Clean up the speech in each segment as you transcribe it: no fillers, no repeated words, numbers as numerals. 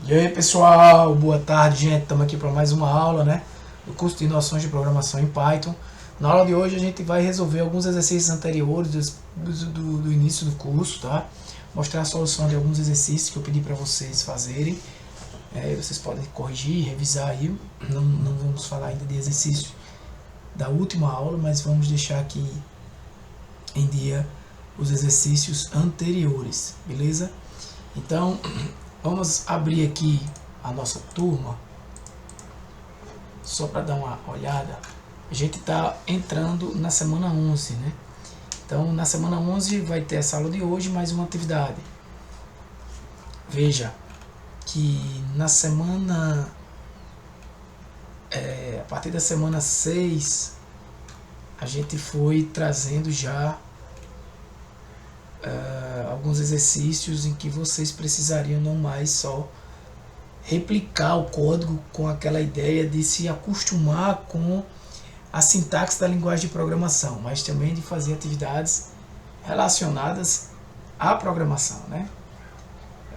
E aí pessoal, boa tarde gente, estamos aqui para mais uma aula, né, do curso de noções de programação em Python. Na aula de hoje a gente vai resolver alguns exercícios anteriores do início do curso, tá? Mostrar a solução de alguns exercícios que eu pedi para vocês fazerem. Vocês podem corrigir, revisar aí, não vamos falar ainda de exercício da última aula, mas vamos deixar aqui em dia os exercícios anteriores, beleza? Então, vamos abrir aqui a nossa turma, só para dar uma olhada. A gente está entrando na semana 11, né? Então, na semana 11 vai ter essa aula de hoje, mais uma atividade. Veja que na semana, a partir da semana 6, a gente foi trazendo já alguns exercícios em que vocês precisariam não mais só replicar o código com aquela ideia de se acostumar com a sintaxe da linguagem de programação, mas também de fazer atividades relacionadas à programação, né?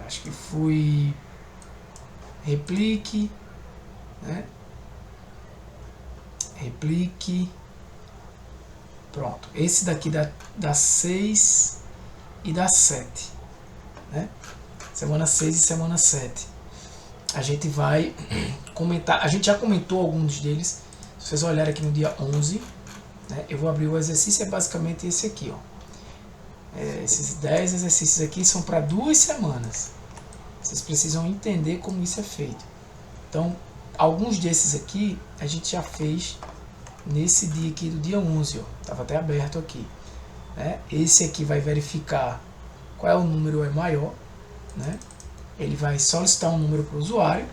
Acho que foi replique, né? Replique, pronto. Esse daqui dá 6 e dá 7, né? Semana 6 e semana 7. A gente vai comentar, a gente já comentou alguns deles. Se vocês olharem aqui no dia 11, né, eu vou abrir o exercício, é basicamente esse aqui, ó. Esses 10 exercícios aqui são para 2 semanas. Vocês precisam entender como isso é feito. Então, alguns desses aqui a gente já fez nesse dia aqui do dia 11, ó. Estava até aberto aqui. Esse aqui vai verificar qual é o número maior, né? Ele vai solicitar um número para o usuário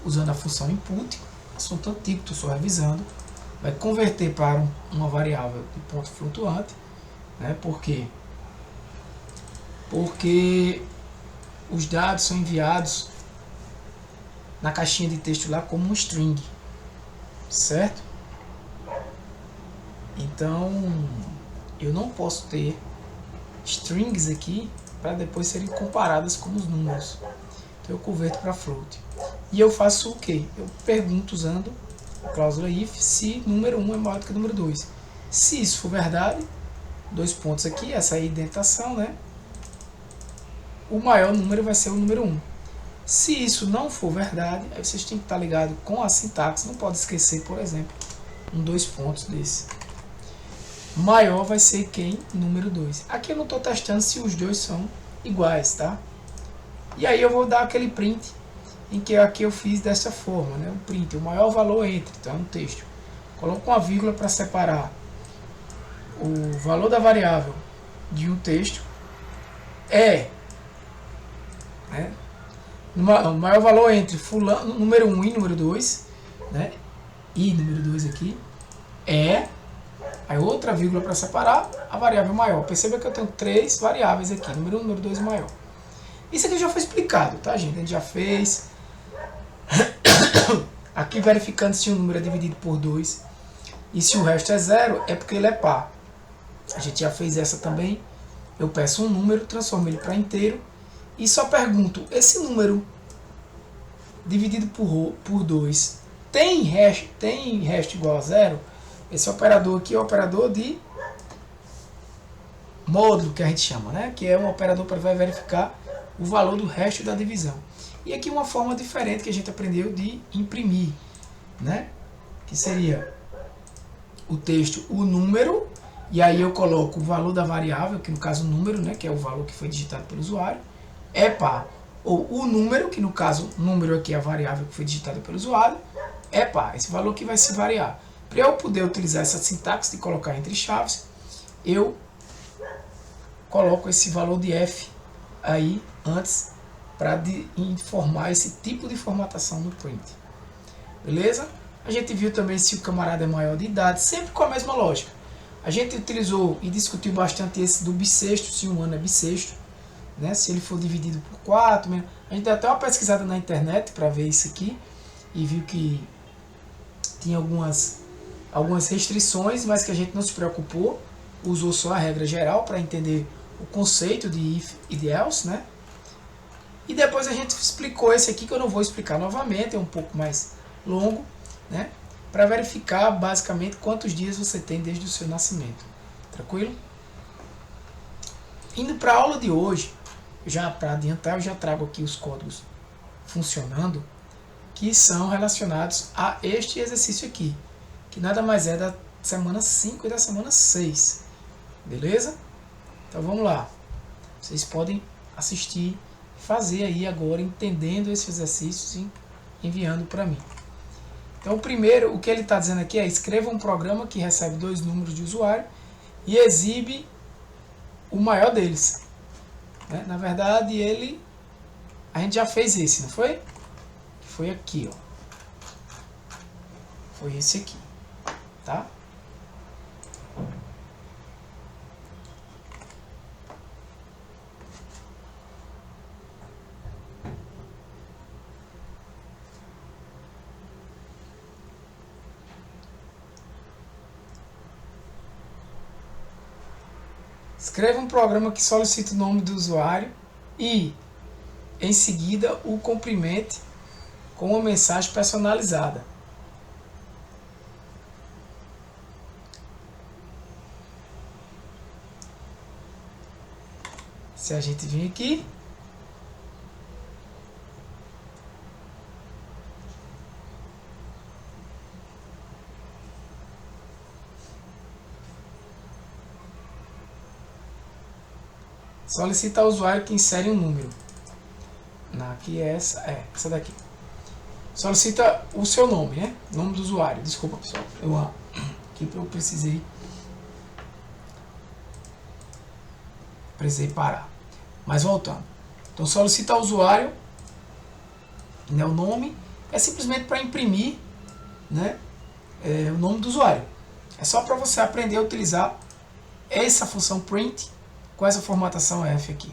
usando a função input, assunto antigo, estou só revisando, vai converter para uma variável de ponto flutuante, né? Por quê? Porque os dados são enviados na caixinha de texto lá como um string, certo? Então eu não posso ter strings aqui para depois serem comparadas com os números. Então eu converto para float. E eu faço o que? Eu pergunto usando a cláusula if se número 1 é maior do que número 2. Se isso for verdade, 2 pontos aqui, essa é a indentação, né? O maior número vai ser o número 1. Se isso não for verdade, aí vocês têm que estar ligados com a sintaxe. Não pode esquecer, por exemplo, 2 pontos desse. Maior vai ser quem? Número 2. Aqui eu não estou testando se os dois são iguais, tá? E aí eu vou dar aquele print, em que aqui eu fiz dessa forma, né? Um print, o maior valor entre, então é um texto. Coloco uma vírgula para separar o valor da variável de um texto. Né? O maior valor entre fulano, número 1 e número 2, né? E número 2 aqui, aí outra vírgula para separar a variável maior. Perceba que eu tenho 3 variáveis aqui, número 1, número 2 e maior. Isso aqui já foi explicado, tá, gente? A gente já fez. Aqui verificando se o número é dividido por 2 e se o resto é 0, é porque ele é par. A gente já fez essa também. Eu peço um número, transformo ele para inteiro e só pergunto, esse número dividido por 2 tem resto igual a 0? Esse operador aqui é o operador de módulo, que a gente chama, né? Que é um operador para verificar o valor do resto da divisão. E aqui uma forma diferente que a gente aprendeu de imprimir, né? Que seria o texto, o número, e aí eu coloco o valor da variável, que no caso o número, né? Que é o valor que foi digitado pelo usuário, é par. Ou o número, que no caso o número aqui é a variável que foi digitada pelo usuário, é par. Esse valor que vai se variar. Para eu poder utilizar essa sintaxe de colocar entre chaves, eu coloco esse valor de f aí antes para informar esse tipo de formatação no print. Beleza? A gente viu também se o camarada é maior de idade, sempre com a mesma lógica. A gente utilizou e discutiu bastante esse do bissexto, se um ano é bissexto, né? Se ele for dividido por 4. A gente deu até uma pesquisada na internet para ver isso aqui e viu que tinha algumas restrições, mas que a gente não se preocupou, usou só a regra geral para entender o conceito de if e de else, né? E depois a gente explicou esse aqui, que eu não vou explicar novamente, é um pouco mais longo, né? Para verificar basicamente quantos dias você tem desde o seu nascimento. Tranquilo? Indo para a aula de hoje, já para adiantar, eu já trago aqui os códigos funcionando, que são relacionados a este exercício aqui, que nada mais é da semana 5 e da semana 6. Beleza? Então vamos lá. Vocês podem assistir, fazer aí agora, entendendo esses exercícios e enviando para mim. Então, o primeiro, o que ele está dizendo aqui é: escreva um programa que recebe 2 números de usuário e exibe o maior deles. Né? Na verdade, a gente já fez esse, não foi? Foi aqui, ó. Foi esse aqui, tá? Escreva um programa que solicita o nome do usuário e, em seguida, o cumprimente com uma mensagem personalizada. Se a gente vir aqui, solicita ao usuário que insere um número. Aqui é essa daqui. Solicita o seu nome, né? Nome do usuário. Desculpa, pessoal. Aqui eu precisei parar. Mas voltando. Então solicita ao usuário, né, o nome. É simplesmente para imprimir, né, o nome do usuário. É só para você aprender a utilizar essa função print com essa formatação F aqui,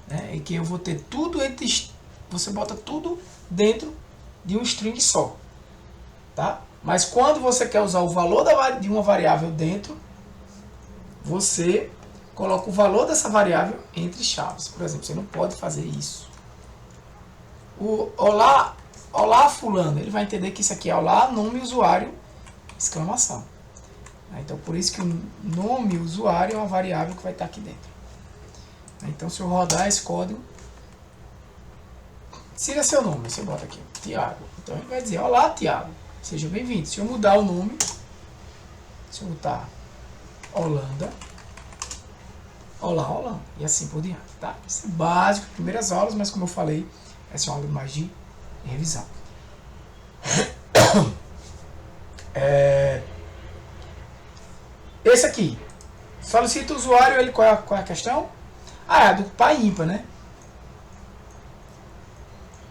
né? E que eu vou ter tudo você bota tudo dentro de um string só, tá? Mas quando você quer usar o valor de uma variável dentro, você coloca o valor dessa variável entre chaves. Por exemplo, você não pode fazer isso. O olá fulano, ele vai entender que isso aqui é olá, nome, usuário, exclamação. Então por isso que o nome usuário é uma variável que vai estar aqui dentro. Então, se eu rodar esse código, tira seu nome, você bota aqui, Tiago. Então, ele vai dizer: olá, Tiago, seja bem-vindo. Se eu mudar o nome, se eu botar Holanda, olá, Holanda, e assim por diante, tá? Isso é básico, primeiras aulas, mas como eu falei, essa é uma aula mais de revisão. Esse aqui, solicita o usuário, ele qual é a questão? É do par ímpar, né?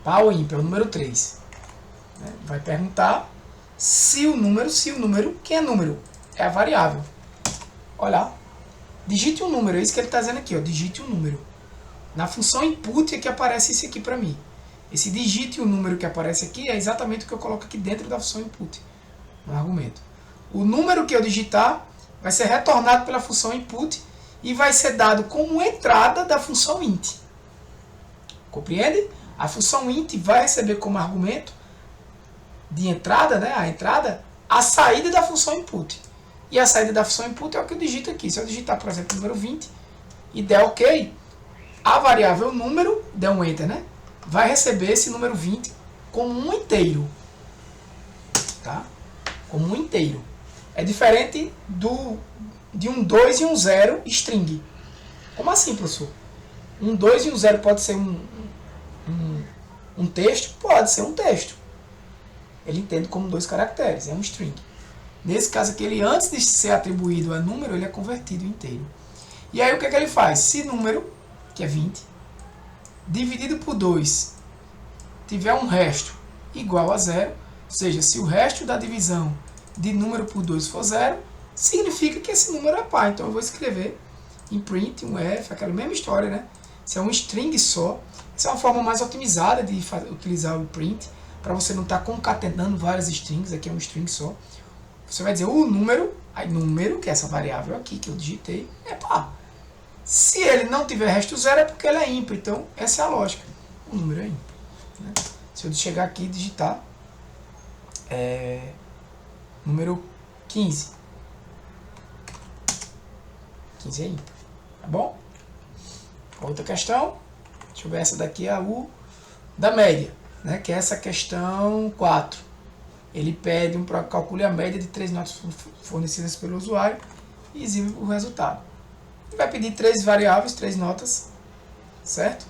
Par ou ímpar, é o número 3. Né? Vai perguntar se o número, quem é número? É a variável. Olha, digite um número, é isso que ele está dizendo aqui, ó, digite um número. Na função input é que aparece isso aqui para mim. Esse digite um número que aparece aqui é exatamente o que eu coloco aqui dentro da função input, no argumento. O número que eu digitar vai ser retornado pela função input e vai ser dado como entrada da função int. Compreende? A função int vai receber como argumento de entrada, né, a saída da função input. E a saída da função input é o que eu digito aqui. Se eu digitar, por exemplo, o número 20 e der OK, a variável número, der um enter, né, vai receber esse número 20 como um inteiro. Tá? Como um inteiro. É diferente de um 2 e um 0 string. Como assim, professor? Um 2 e um 0 pode ser um texto? Pode ser um texto. Ele entende como 2 caracteres, é um string. Nesse caso aqui, ele, antes de ser atribuído a número, ele é convertido inteiro. E aí o que é que ele faz? Se número, que é 20, dividido por 2, tiver um resto igual a 0, ou seja, se o resto da divisão de número por 2 for 0, significa que esse número é par. Então eu vou escrever em print um F, aquela mesma história, né? Se é um string só, essa é uma forma mais otimizada de utilizar o print, para você não estar concatenando várias strings, aqui é um string só. Você vai dizer o número, aí número, que é essa variável aqui que eu digitei, é par. Se ele não tiver resto 0 é porque ele é ímpar, então essa é a lógica. o número é ímpar, né? Se eu chegar aqui e digitar número 15. 15 é ímpar, tá bom? Outra questão, deixa eu ver, essa daqui é a U da média, né? Que é essa questão 4. Ele pede calcule a média de 3 notas fornecidas pelo usuário e exibe o resultado. Ele vai pedir 3 variáveis, 3 notas, certo?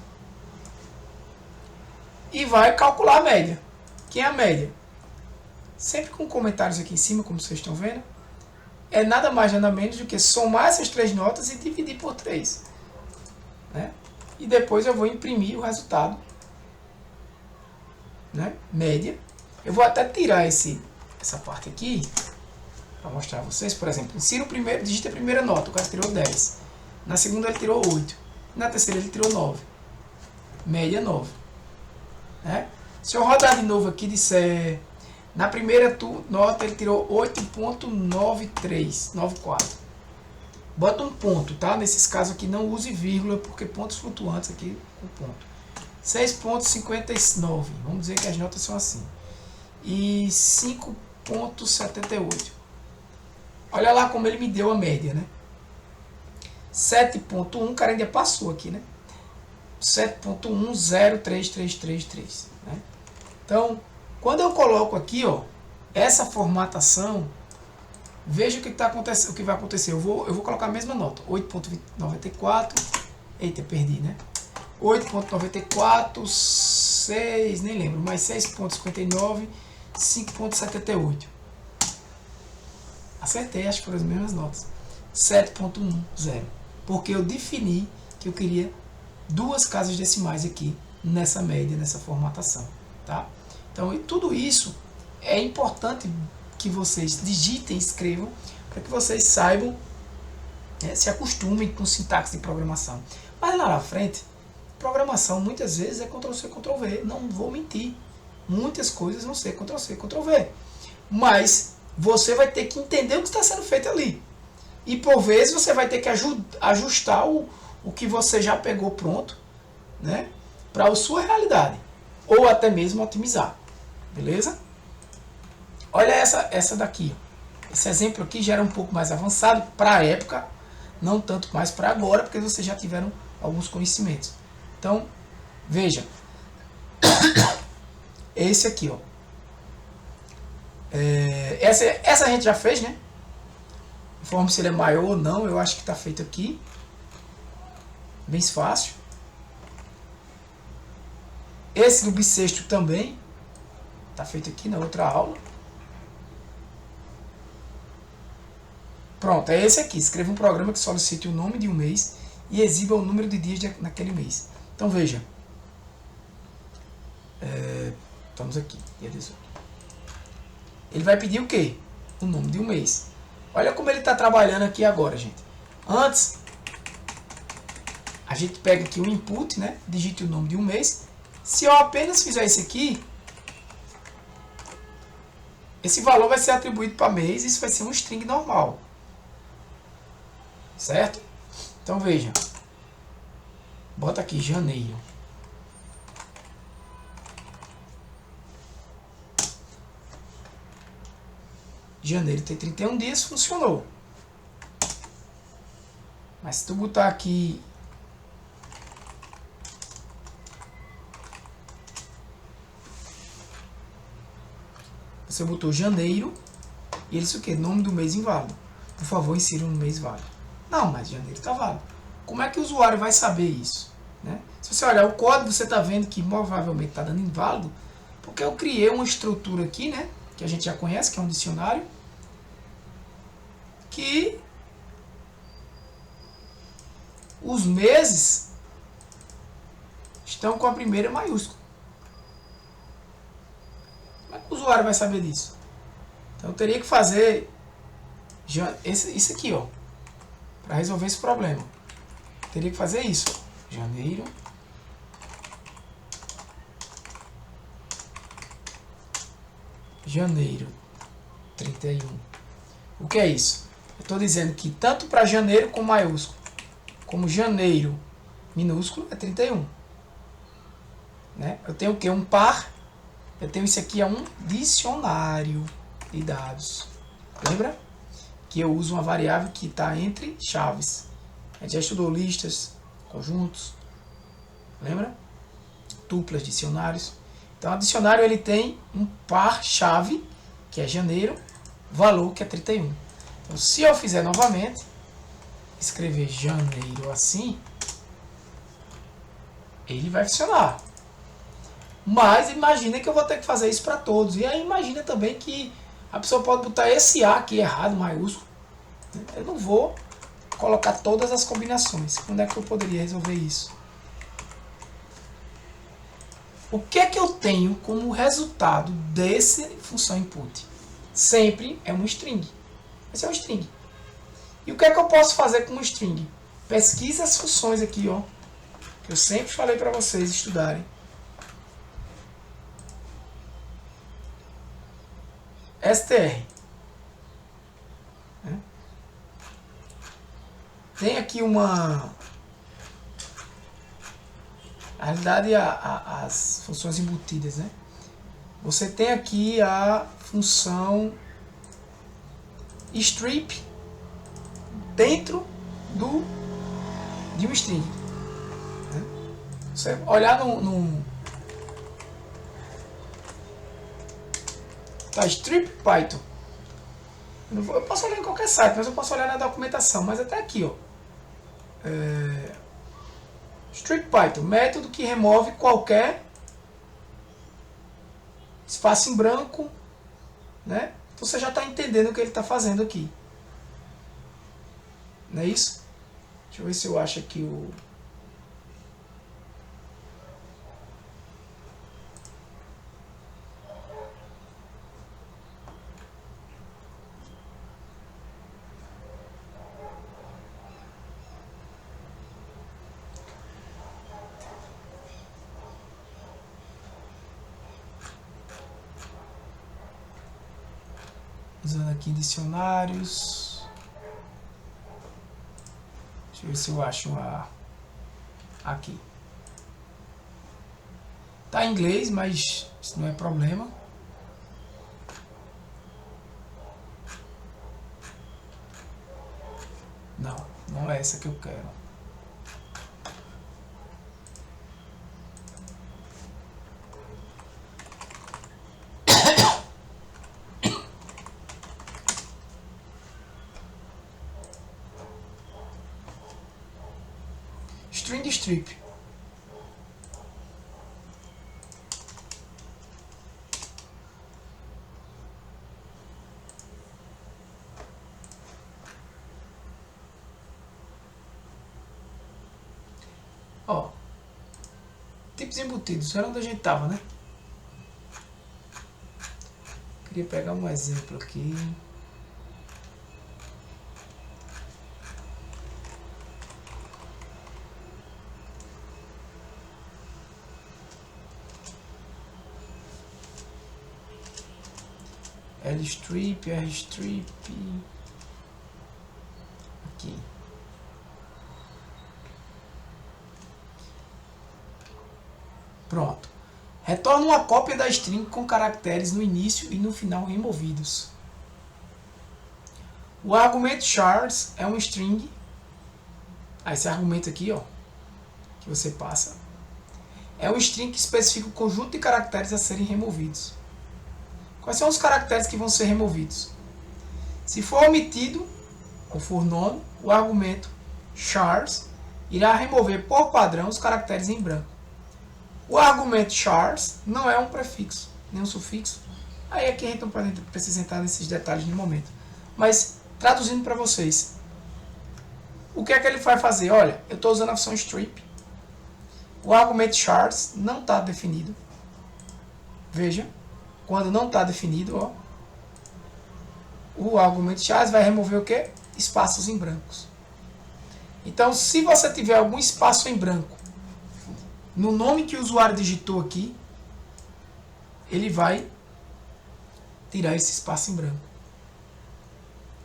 E vai calcular a média. Que é a média? Sempre com comentários aqui em cima, como vocês estão vendo, é nada mais nada menos do que somar essas 3 notas e dividir por 3. Né? E depois eu vou imprimir o resultado, né? Média. Eu vou até tirar essa parte aqui para mostrar a vocês. Por exemplo, insira o primeiro, digita a primeira nota, o cara tirou 10. Na segunda ele tirou 8. Na terceira ele tirou 9. Média 9. Né? Se eu rodar de novo aqui e disser, na primeira nota ele tirou 8.9394. Bota um ponto, tá? Nesses casos aqui não use vírgula, porque pontos flutuantes aqui com ponto. 6.59. Vamos dizer que as notas são assim. E 5.78. Olha lá como ele me deu a média, né? 7.1, o cara ainda passou aqui, né? 7.103333, né? Então, quando eu coloco aqui, ó, essa formatação, veja o que tá acontecendo, o que vai acontecer. Eu vou colocar a mesma nota, 8.94. Eita, perdi, né? 8.94, 6, nem lembro, mais 6.59, 5.78. Acertei, acho que foram as mesmas notas. 7.10. Porque eu defini que eu queria 2 casas decimais aqui nessa média, nessa formatação, tá? Então, tudo isso é importante que vocês digitem, escrevam, para que vocês saibam, se acostumem com sintaxe de programação. Mas lá na frente, programação muitas vezes é Ctrl+C, Ctrl+V, não vou mentir. Muitas coisas vão ser Ctrl+C, Ctrl+V. Mas você vai ter que entender o que está sendo feito ali. E por vezes você vai ter que ajustar o que você já pegou pronto, né, para a sua realidade. Ou até mesmo otimizar. Beleza? Olha essa daqui. Esse exemplo aqui já era um pouco mais avançado para a época, não tanto mais para agora, porque vocês já tiveram alguns conhecimentos. Então, veja. Esse aqui, ó. Essa a gente já fez, né? Informe se ele é maior ou não. Eu acho que está feito aqui. Bem fácil. Esse do bissexto também. Está feito aqui na outra aula. Pronto, é esse aqui. Escreva um programa que solicite o nome de um mês e exiba o número de dias naquele mês. Então veja. Estamos aqui, dia 18. Ele vai pedir o quê? O nome de um mês. Olha como ele está trabalhando aqui agora, gente. Antes, a gente pega aqui o input, né? Digite o nome de um mês. Se eu apenas fizer isso aqui, esse valor vai ser atribuído para mês. Isso vai ser um string normal. Certo? Então veja. Bota aqui janeiro. Janeiro tem 31 dias, funcionou. Mas se tu botar aqui você botou janeiro e ele disse o que? Nome do mês inválido. Por favor, insira um mês válido. Não, mas janeiro está válido. Como é que o usuário vai saber isso? Né? Se você olhar o código, você está vendo que provavelmente está dando inválido, porque eu criei uma estrutura aqui, né, que a gente já conhece, que é um dicionário, que os meses estão com a primeira maiúscula. Como é que o usuário vai saber disso? Então eu teria que fazer isso aqui, ó, para resolver esse problema. Eu teria que fazer isso, ó. Janeiro, janeiro 31. O que é isso? Eu estou dizendo que tanto para janeiro com maiúsculo, como janeiro minúsculo é 31. né? Eu tenho o que? Um par. Eu tenho isso aqui, é um dicionário de dados. Lembra? Que eu uso uma variável que está entre chaves. A gente já estudou listas, conjuntos. Lembra? Tuplas, dicionários. Então, o dicionário ele tem um par-chave, que é janeiro, valor, que é 31. Então, se eu fizer novamente, escrever janeiro assim, ele vai funcionar. Mas imagina que eu vou ter que fazer isso para todos. E aí imagina também que a pessoa pode botar esse A aqui errado, maiúsculo. Eu não vou colocar todas as combinações. Onde é que eu poderia resolver isso? O que é que eu tenho como resultado dessa função input? Sempre é um string. Esse é um string. E o que é que eu posso fazer com um string? Pesquisa as funções aqui, ó, que eu sempre falei para vocês estudarem. str. Tem aqui uma... Na realidade, as funções embutidas, né? Você tem aqui a função strip dentro de um string. Né? Você olhar tá, strip Python. Eu posso olhar em qualquer site, mas eu posso olhar na documentação. Mas até aqui, ó. Strip Python, método que remove qualquer espaço em branco, né? Você já está entendendo o que ele está fazendo aqui. Não é isso? Deixa eu ver se eu acho aqui o... Usando aqui dicionários. Deixa eu ver se eu acho aqui. Tá em inglês, mas isso não é problema. Não, não é essa que eu quero. String strip. Ó, tipos embutidos, era onde a gente estava, né? Queria pegar um exemplo aqui. Lstrip, rstrip, aqui. Pronto. Retorna uma cópia da string com caracteres no início e no final removidos. O argumento chars é um string. Esse argumento aqui, ó, que você passa, é um string que especifica o conjunto de caracteres a serem removidos. Quais são os caracteres que vão ser removidos? Se for omitido ou for nono, o argumento chars irá remover por padrão os caracteres em branco. O argumento chars não é um prefixo, nem um sufixo. Aí aqui a gente não precisa entrar nesses detalhes no momento. Mas, traduzindo para vocês, o que é que ele vai fazer? Olha, eu estou usando a função strip. O argumento chars não está definido. Veja. Quando não está definido, ó, o argumento chars vai remover o quê? Espaços em brancos. Então, se você tiver algum espaço em branco no nome que o usuário digitou aqui, ele vai tirar esse espaço em branco.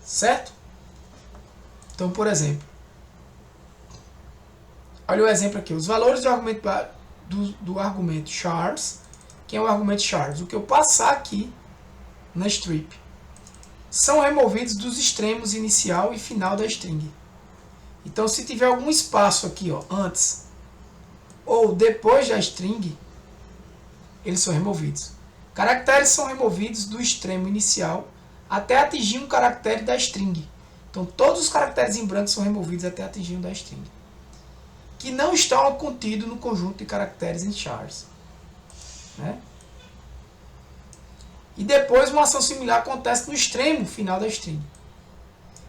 Certo? Então, por exemplo, olha o exemplo aqui. Os valores do argumento do argumento chars. Quem é o argumento chars? O que eu passar aqui na strip são removidos dos extremos inicial e final da string. Então, se tiver algum espaço aqui, ó, antes ou depois da string, eles são removidos. Caracteres são removidos do extremo inicial até atingir um caractere da string. Então, todos os caracteres em branco são removidos até atingir um da string, que não estão contidos no conjunto de caracteres em chars. Né? E depois uma ação similar acontece no extremo final da string.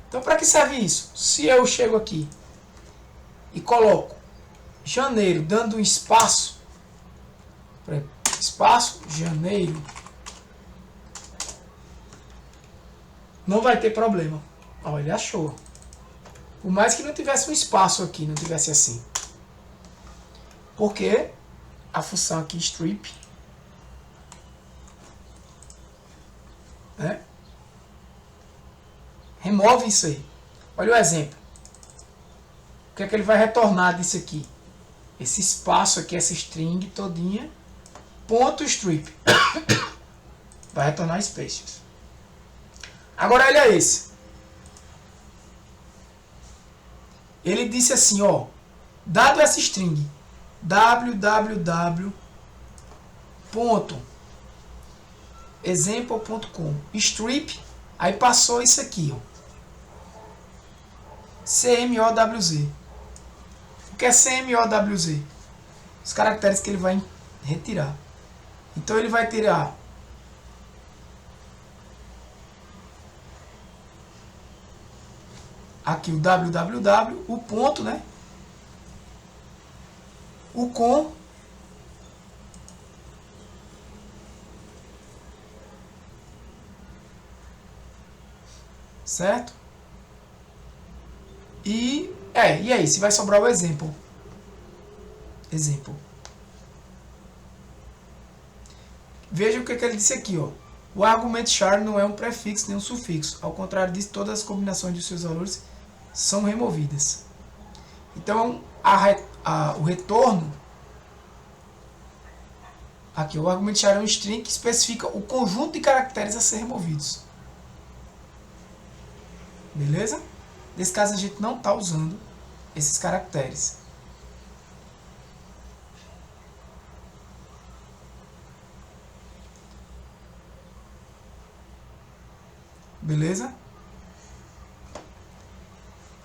Então, para que serve isso? Se eu chego aqui e coloco janeiro dando um espaço, espaço janeiro, não vai ter problema. Olha, ele achou. Por mais que não tivesse um espaço aqui, não tivesse assim. Porque a função aqui strip, né, remove isso aí. Olha o exemplo. O que é que ele vai retornar disso aqui? Esse espaço aqui, essa string todinha, ponto strip. Vai retornar spaces. Agora olha esse. Ele disse assim, ó, dado essa string, www.example.com strip, aí passou isso aqui, ó, CMOWZ. O que é CMOWZ? Os caracteres que ele vai retirar. Então ele vai tirar aqui o www, o ponto, né? O com, certo? E aí, se vai sobrar o exemplo. Veja o que ele disse aqui, ó. O argumento char não é um prefixo nem um sufixo. Ao contrário disso, todas as combinações de seus valores são removidas. Então, o retorno aqui, o argumento char é um string que especifica o conjunto de caracteres a ser removidos. Beleza? Nesse caso, a gente não está usando esses caracteres. Beleza?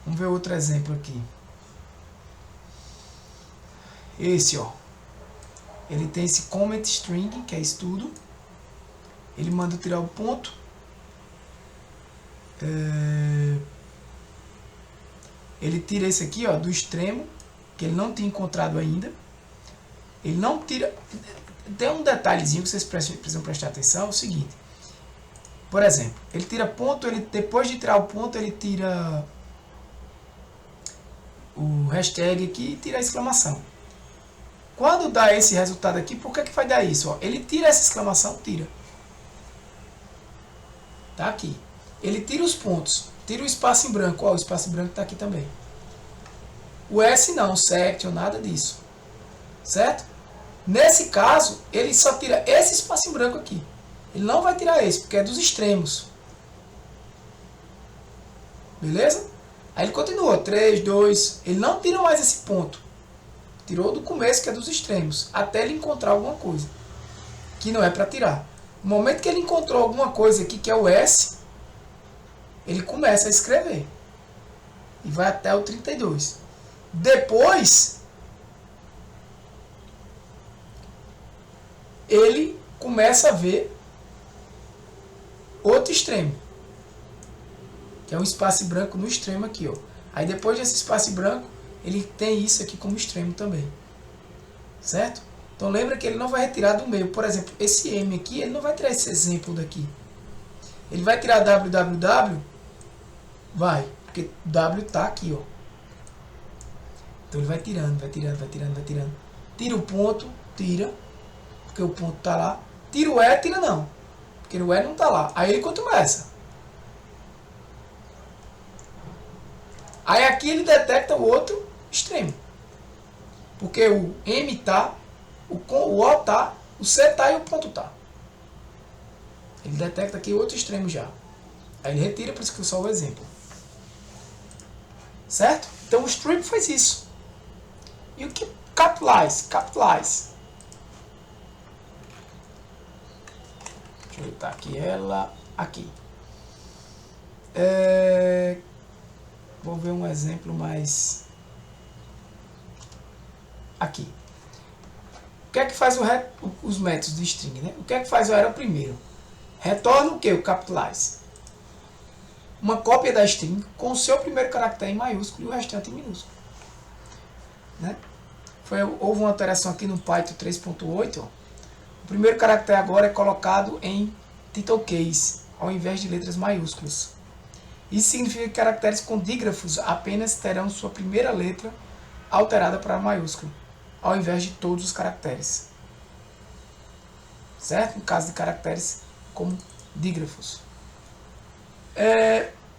Vamos ver outro exemplo aqui. Esse, ó. Ele tem esse comment string, que é isso tudo. Ele manda tirar o ponto. Ele tira esse aqui, ó, do extremo, que ele não tinha encontrado ainda. Ele não tira... Tem um detalhezinho que vocês precisam prestar atenção, é o seguinte. Por exemplo, ele tira ponto, depois de tirar o ponto, ele tira o hashtag aqui e tira a exclamação. Quando dá esse resultado aqui, por que vai dar isso? Ó, ele tira essa exclamação, tira. Tá aqui. Ele tira os pontos, tira o espaço em branco. Ó, o espaço em branco está aqui também. O S não, o section, nada disso. Certo? Nesse caso, ele só tira esse espaço em branco aqui. Ele não vai tirar esse, porque é dos extremos. Beleza? Aí ele continua, 3, 2, ele não tira mais esse ponto. Tirou do começo, que é dos extremos, até ele encontrar alguma coisa, que não é para tirar. No momento que ele encontrou alguma coisa aqui, que é o S, ele começa a escrever. E vai até o 32. Depois, ele começa a ver outro extremo, que é um espaço branco no extremo aqui, ó. Aí depois desse espaço branco, ele tem isso aqui como extremo também, certo? Então lembra que ele não vai retirar do meio. Por exemplo, esse M aqui, ele não vai tirar esse exemplo daqui. Ele vai tirar www, vai, porque W tá aqui, ó. Então ele vai tirando, vai tirando, vai tirando, vai tirando. Tira o ponto, tira, porque o ponto tá lá. Tira o E, tira não, porque o E não tá lá. Aí ele começa. Aí aqui ele detecta o outro extremo, porque o M tá O O tá, o C tá e o ponto tá. Ele detecta aqui outro extremo já. Aí ele retira, por isso que eu só o exemplo. Certo? Então o strip faz isso. E o que capitalize? Capitalize. Deixa eu botar aqui ela. Aqui. Vou ver um exemplo mais... Aqui. O que é que faz os métodos de string, né? O que é que faz o arrow primeiro? Retorna o que? O capitalize. Uma cópia da string com o seu primeiro caractere em maiúsculo e o restante em minúsculo. Né? Houve uma alteração aqui no Python 3.8. O primeiro caractere agora é colocado em title case, ao invés de letras maiúsculas. Isso significa que caracteres com dígrafos apenas terão sua primeira letra alterada para maiúsculo, ao invés de todos os caracteres. Certo? No caso de caracteres como dígrafos.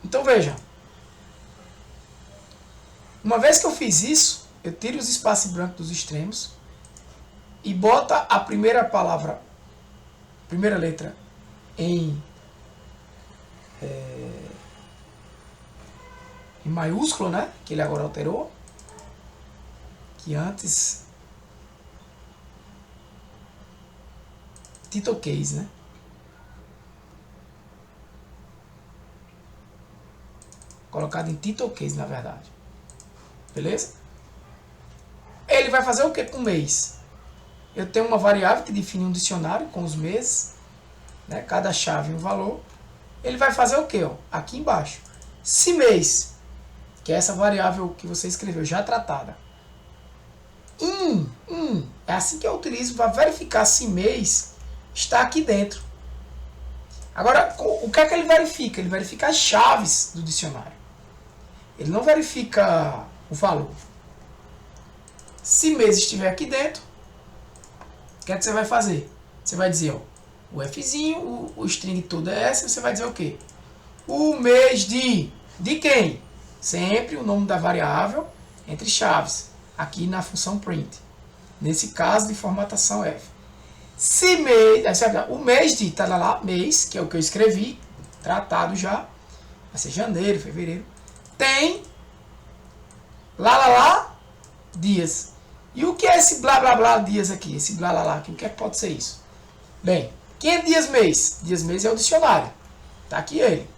Então veja. Uma vez que eu fiz isso, eu tiro os espaços brancos dos extremos e bota a primeira palavra, primeira letra em maiúsculo, né? Que ele agora alterou. Que antes title case, né? Colocado em title case, na verdade. Beleza? Ele vai fazer o que com o mês? Eu tenho uma variável que define um dicionário com os meses, né? Cada chave um valor. Ele vai fazer o que? Aqui embaixo. Se mês, que é essa variável que você escreveu, já tratada. É assim que eu utilizo para verificar se mês está aqui dentro. Agora, o que é que ele verifica? Ele verifica as chaves do dicionário. Ele não verifica o valor. Se mês estiver aqui dentro, o que é que você vai fazer? Você vai dizer, o Fzinho, o string todo é essa, você vai dizer o quê? O mês de quem? Sempre o nome da variável entre chaves, aqui na função print. Nesse caso de formatação F. Se mês, o mês de, tá lá, mês, que é o que eu escrevi, tratado já, vai ser janeiro, fevereiro, tem lá, dias. E o que é esse blá blá blá dias aqui? Esse blá blá aqui, o que é que pode ser isso? Bem, quem é dias mês? Dias mês é o dicionário. Tá aqui ele.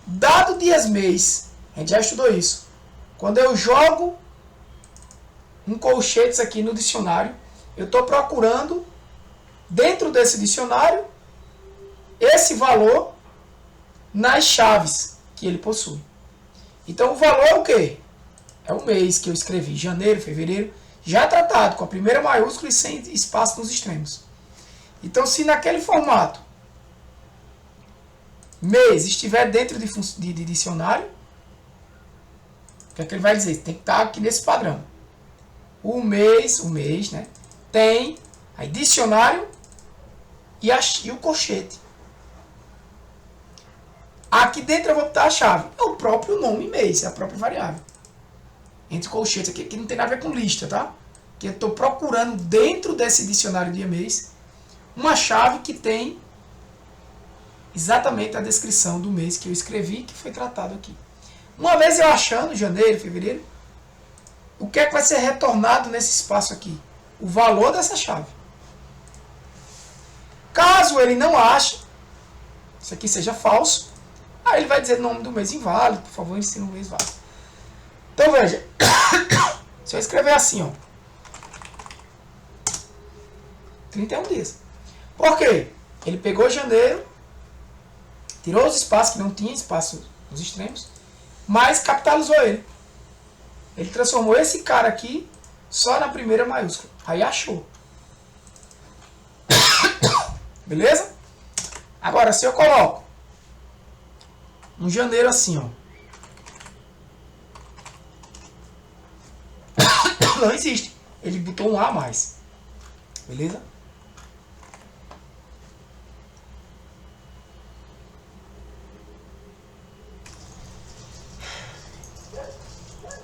Dado dias mês, a gente já estudou isso. Quando eu jogo um colchetes aqui no dicionário, eu estou procurando dentro desse dicionário esse valor nas chaves que ele possui. Então o valor é o quê? É o mês que eu escrevi, janeiro, fevereiro, já tratado com a primeira maiúscula e sem espaço nos extremos. Então se naquele formato mês estiver dentro de dicionário, o que é que ele vai dizer? Tem que estar aqui nesse padrão. O mês, né? Tem aí dicionário e o colchete. Aqui dentro eu vou botar a chave. É o próprio nome mês, é a própria variável. Entre colchetes aqui, que não tem nada a ver com lista, tá? Que eu estou procurando dentro desse dicionário dia mês uma chave que tem exatamente a descrição do mês que eu escrevi, que foi tratado aqui. Uma vez eu achando, janeiro, fevereiro, o que é que vai ser retornado nesse espaço aqui? O valor dessa chave. Caso ele não ache, isso aqui seja falso, aí ele vai dizer o nome do mês inválido, por favor, ensina o mês válido. Então veja, se eu escrever assim, 31 dias. Por quê? Ele pegou janeiro, tirou os espaços, que não tinha espaço nos extremos, mas capitalizou ele. Ele transformou esse cara aqui só na primeira maiúscula. Aí achou. Beleza? Agora, se eu coloco um janeiro assim, não existe. Ele botou um A a mais. Beleza?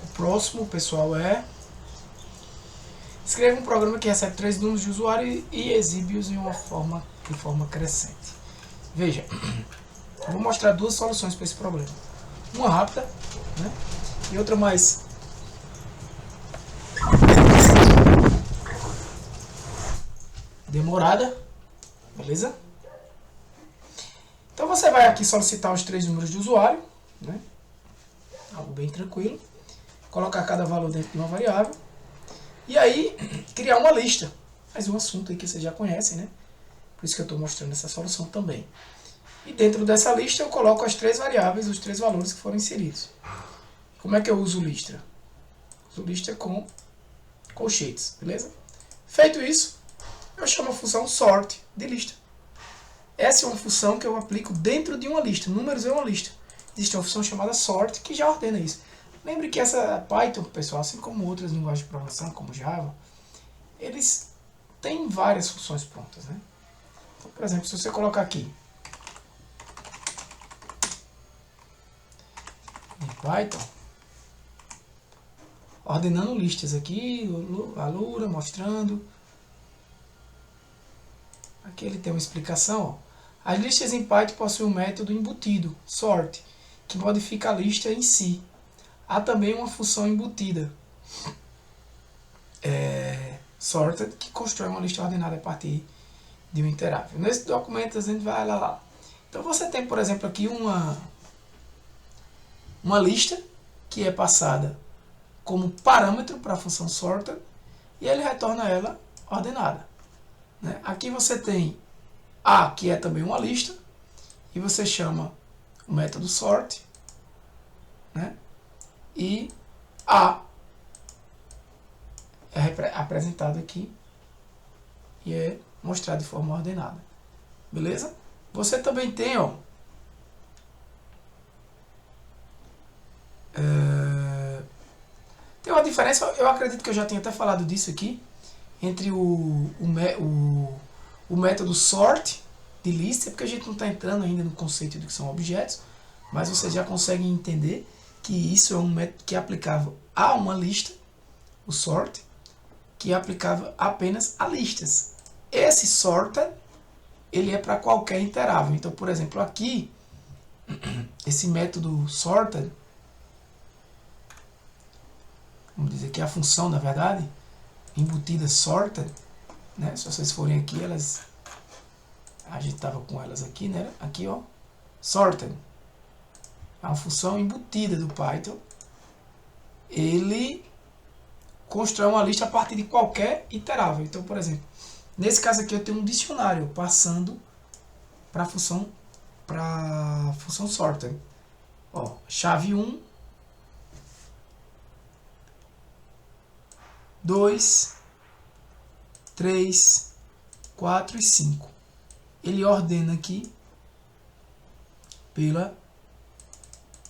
O próximo, pessoal, é Escreva um programa que recebe 3 números de usuário e exibe-os de forma crescente. Veja, eu vou mostrar 2 soluções para esse problema. Uma rápida, né? E outra mais demorada, beleza? Então você vai aqui solicitar os 3 números de usuário, né? Algo bem tranquilo. Colocar cada valor dentro de uma variável. E aí, criar uma lista. Mais um assunto aí que vocês já conhecem, né? Por isso que eu estou mostrando essa solução também. E dentro dessa lista eu coloco as 3 variáveis, os 3 valores que foram inseridos. Como é que eu uso lista? Uso lista com colchetes, beleza? Feito isso, eu chamo a função sort de lista. Essa é uma função que eu aplico dentro de uma lista. Números é uma lista. Existe uma função chamada sort que já ordena isso. Lembre que essa Python, pessoal, assim como outras linguagens de programação, como Java, eles têm várias funções prontas, né? Então, por exemplo, se você colocar aqui em Python, ordenando listas aqui, a Lura mostrando. Aqui ele tem uma explicação. Ó. As listas em Python possuem um método embutido, sort, que modifica a lista em si. Há também uma função embutida, sorted, que constrói uma lista ordenada a partir de um interável. Nesse documento a gente vai lá. Então você tem, por exemplo, aqui uma lista que é passada como parâmetro para a função sorted e ele retorna ela ordenada. Né? Aqui você tem A, que é também uma lista, e você chama o método sort, né? E A é apresentado aqui e é mostrado de forma ordenada. Beleza? Você também tem, ó, tem uma diferença, eu acredito que eu já tinha até falado disso aqui, entre o método sort de lista, porque a gente não está entrando ainda no conceito de que são objetos, mas vocês já conseguem entender que isso é um método que é aplicável a uma lista, o sort, que é aplicável apenas a listas. Esse sorted, ele é para qualquer interável. Então, por exemplo, aqui, esse método sorted, vamos dizer que é a função, na verdade, embutida sorted, né? Se vocês forem aqui, a gente estava com elas aqui, né? Aqui, ó, sorted. É uma função embutida do Python. Ele constrói uma lista a partir de qualquer iterável. Então, por exemplo, nesse caso aqui eu tenho um dicionário passando para a função sorted. Ó, chave 1, 2, 3, 4 e 5. Ele ordena aqui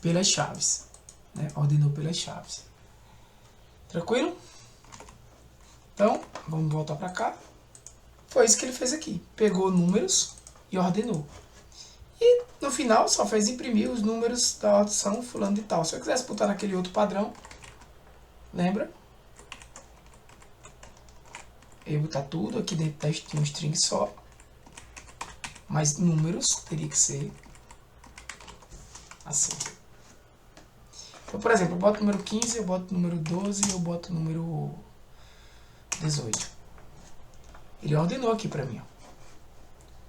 pelas chaves, né? Ordenou pelas chaves. Tranquilo? Então, vamos voltar para cá. Foi isso que ele fez aqui. Pegou números e ordenou. E no final só fez imprimir os números da ordem fulano de tal. Se eu quisesse botar naquele outro padrão, lembra? Eu ia botar tudo aqui dentro de um string só. Mas números teria que ser assim. Então, por exemplo, eu boto o número 15, eu boto o número 12 e eu boto o número 18. Ele ordenou aqui pra mim.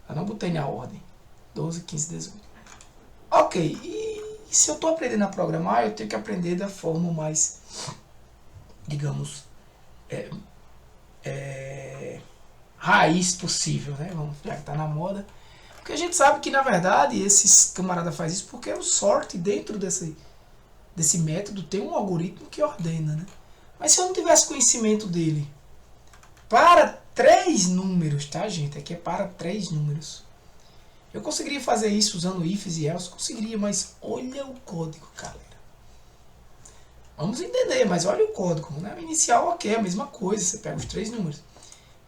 Ó. Eu não botei na ordem. 12, 15, 18. Ok, e se eu estou aprendendo a programar, eu tenho que aprender da forma mais, digamos, raiz possível, né? Já que está na moda. Porque a gente sabe que, na verdade, esses camaradas fazem isso porque o sort dentro desse método tem um algoritmo que ordena, né? Mas se eu não tivesse conhecimento dele para 3 números, tá, gente? Aqui é para 3 números. Eu conseguiria fazer isso usando ifs e else? Conseguiria, mas olha o código, galera. Vamos entender, mas olha o código. Né? Inicial, ok, é a mesma coisa. Você pega os 3 números.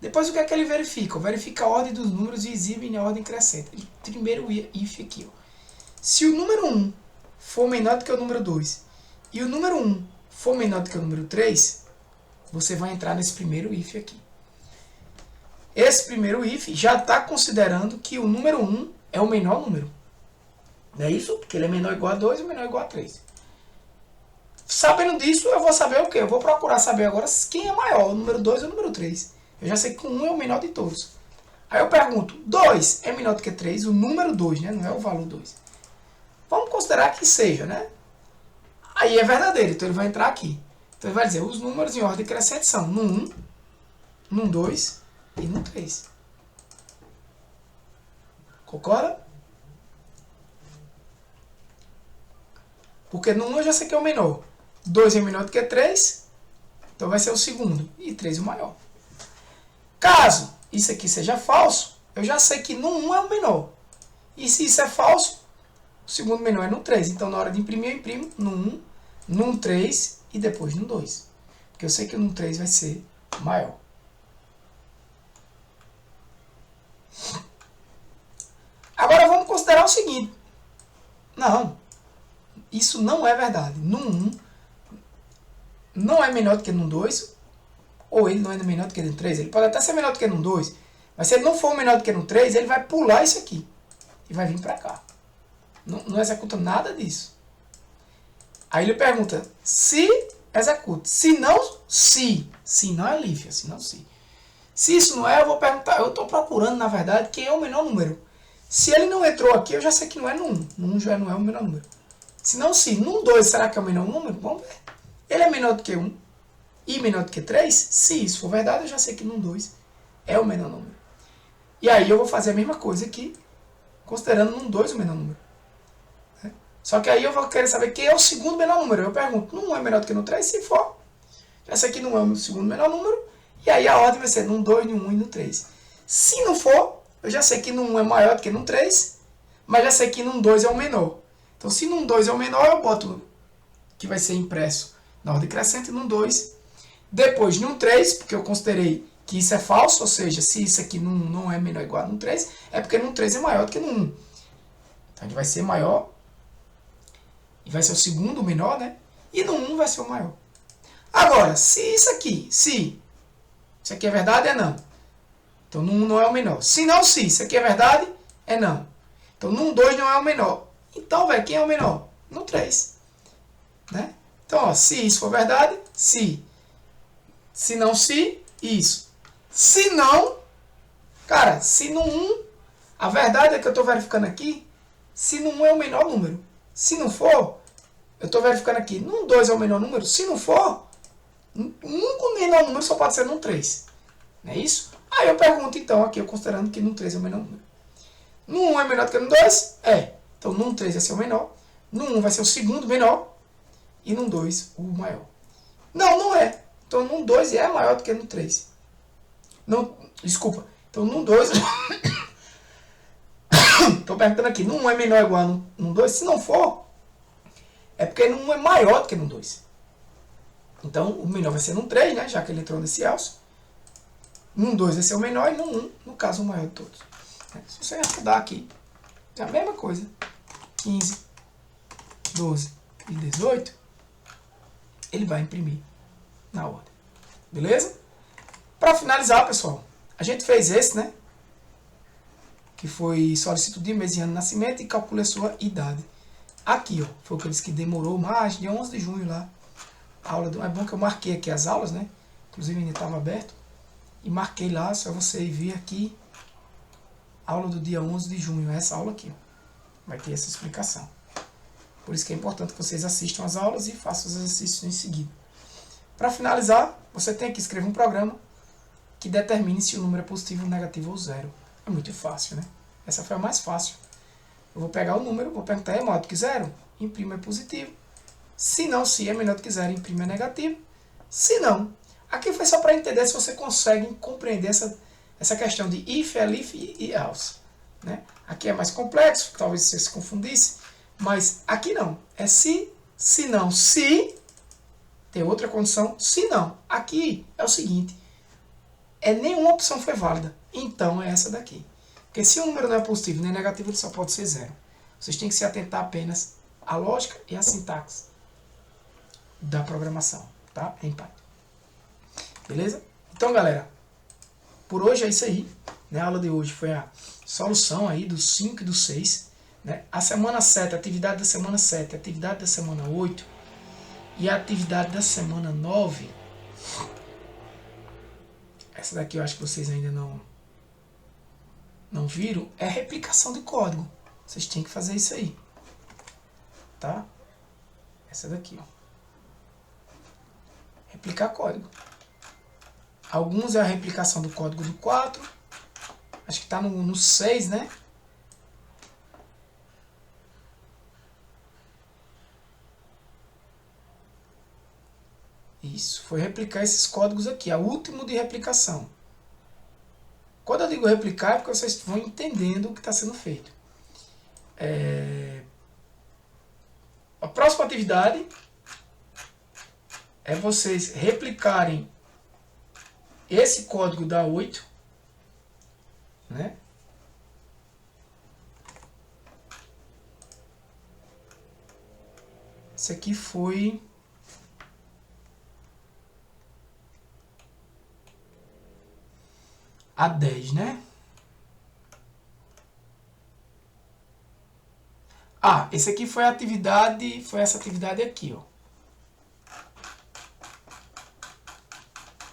Depois o que é que ele verifica? Verifica a ordem dos números e exibe na ordem crescente. Primeiro if aqui. Ó. Se o número 1 for menor do que o número 2 e o número 1 for menor do que o número 3, você vai entrar nesse primeiro if aqui. Esse primeiro if já está considerando que o número 1 é o menor número. Não é isso? Porque ele é menor ou igual a 2 ou menor ou igual a 3. Sabendo disso, eu vou saber o quê? Eu vou procurar saber agora quem é maior, o número 2 ou o número 3. Eu já sei que o 1 é o menor de todos. Aí eu pergunto, 2 é menor do que 3? O número 2, né? Não é o valor 2. Vamos considerar que seja, né? Aí é verdadeiro, então ele vai entrar aqui. Então ele vai dizer, os números em ordem crescente são no 1, no 2 e no 3. Concorda? Porque no 1 eu já sei que é o menor. 2 é menor do que 3, então vai ser o segundo. E 3 o maior. Caso isso aqui seja falso, eu já sei que no 1 é o menor. E se isso é falso, o segundo menor é no 3. Então na hora de imprimir, eu imprimo no 1, no 3 e depois no 2. Porque eu sei que no 3 vai ser maior. Agora vamos considerar o seguinte. Não, isso não é verdade. No 1 não é menor do que no 2, ou ele não é menor do que no 3. Ele pode até ser menor do que no 2, mas se ele não for menor do que no 3, ele vai pular isso aqui e vai vir para cá. Não executa nada disso. Aí ele pergunta se execute. Se não, se. Se não é Lífia, se não, se. Se isso não é, eu vou perguntar. Eu estou procurando, na verdade, quem é o menor número. Se ele não entrou aqui, eu já sei que não é no 1. No 1 já não é o menor número. Se não, se. No 2, será que é o menor número? Vamos ver. Ele é menor do que 1 e menor do que 3? Se isso for verdade, eu já sei que no 2 é o menor número. E aí eu vou fazer a mesma coisa aqui, considerando no 2 o menor número. Só que aí eu vou querer saber quem é o segundo menor número. Eu pergunto, no 1 é menor do que no 3? Se for, já sei que não é o segundo menor número. E aí a ordem vai ser no 2, no 1 e no 3. Se não for, eu já sei que no 1 é maior do que no 3, mas já sei que no 2 é o menor. Então se no 2 é o menor, eu boto que vai ser impresso na ordem crescente no 2. Depois no 3, porque eu considerei que isso é falso, ou seja, se isso aqui não é menor ou igual a no 3, é porque no 3 é maior do que no 1. Então ele vai ser maior, e vai ser o segundo menor, né? E no 1 vai ser o maior. Agora, se isso aqui é verdade, é não. Então no 1 não é o menor. Se não, se isso aqui é verdade, é não. Então no 2 não é o menor. Então, velho, quem é o menor? No 3. Né? Então, ó, se isso for verdade, se. Se não, se, isso. Se não, cara, se no 1, a verdade é que eu estou verificando aqui, se no 1 é o menor número. Se não for, eu estou verificando aqui, no 2 é o menor número. Se não for, o único menor número só pode ser no 3. Não é isso? Aí eu pergunto, então, aqui, eu considerando que no 3 é o menor número. No 1 é menor do que no 2? É. Então, no 3 vai ser o menor. No 1 vai ser o segundo menor. E no 2, o maior. Não, não é. Então, no 2 é maior do que no 3. Não, desculpa. Então, no 2... Estou perguntando aqui, no 1 é menor ou igual a no 2? Se não for, é porque no 1 é maior do que no 2. Então, o menor vai ser no 3, né? Já que ele entrou nesse else. No 2 vai ser o menor e no 1, no caso, o maior de todos. Se você estudar aqui, é a mesma coisa. 15, 12 e 18, ele vai imprimir na ordem. Beleza? Para finalizar, pessoal, a gente fez esse, né? Que foi solicito de mês e ano de nascimento e calcule a sua idade. Aqui, ó, foi o que eu disse que demorou mais de 11 de junho lá. A aula é bom que eu marquei aqui as aulas, né? Inclusive ainda estava aberto. E marquei lá, só você vir aqui. Aula do dia 11 de junho, essa aula aqui, ó. Vai ter essa explicação. Por isso que é importante que vocês assistam as aulas e façam os exercícios em seguida. Para finalizar, você tem que escrever um programa que determine se o número é positivo, negativo ou zero. É muito fácil, né? Essa foi a mais fácil. Eu vou pegar o número, vou perguntar, é maior do que zero? Imprimo é positivo. Se não, se é menor do que zero, imprime é negativo. Se não, aqui foi só para entender se você consegue compreender essa questão de if, elif e else. Né? Aqui é mais complexo, talvez você se confundisse, mas aqui não. É se não, se, tem outra condição, se não. Aqui é o seguinte, nenhuma opção foi válida, então é essa daqui. Porque se o número não é positivo nem negativo, ele só pode ser zero. Vocês têm que se atentar apenas à lógica e à sintaxe da programação, tá? Em Python. Beleza? Então, galera, por hoje é isso aí. Né? A aula de hoje foi a solução aí do 5 e do 6. Né? A semana 7, a atividade da semana 7, a atividade da semana 8 e a atividade da semana 9. Essa daqui eu acho que vocês ainda não viram. É replicação de código. Vocês têm que fazer isso aí. Tá? Essa daqui, ó. Replicar código. Alguns é a replicação do código do 4. Acho que está no 6, né? Isso, foi replicar esses códigos aqui, a último de replicação. Quando eu digo replicar, é porque vocês vão entendendo o que está sendo feito. A próxima atividade é vocês replicarem esse código da 8, né? Esse aqui foi a 10, né? Ah, esse aqui foi a atividade, foi essa atividade aqui, ó.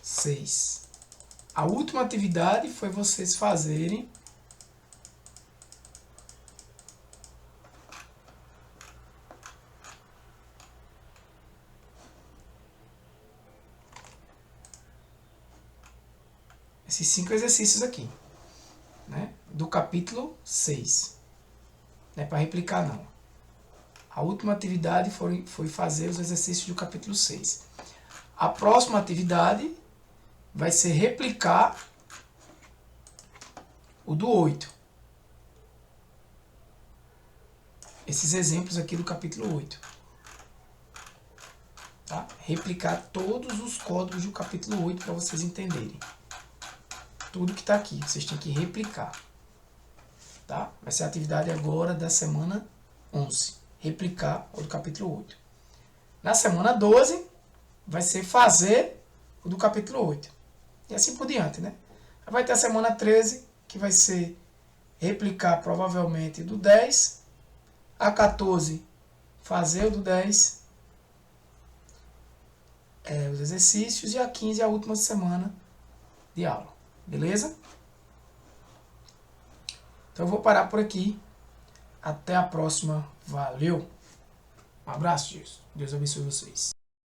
6. A última atividade foi vocês fazerem esses 5 exercícios aqui, né? Do capítulo 6. Não é para replicar, não. A última atividade foi fazer os exercícios do capítulo 6. A próxima atividade vai ser replicar o do 8. Esses exemplos aqui do capítulo 8. Tá? Replicar todos os códigos do capítulo 8 para vocês entenderem. Tudo que está aqui, vocês têm que replicar. Tá? Vai ser a atividade agora da semana 11. Replicar o do capítulo 8. Na semana 12, vai ser fazer o do capítulo 8. E assim por diante, né? Vai ter a semana 13, que vai ser replicar provavelmente do 10. A 14, fazer o do 10. Os exercícios. E a 15, a última semana de aula. Beleza? Então eu vou parar por aqui. Até a próxima. Valeu. Um abraço, Deus. Deus abençoe vocês.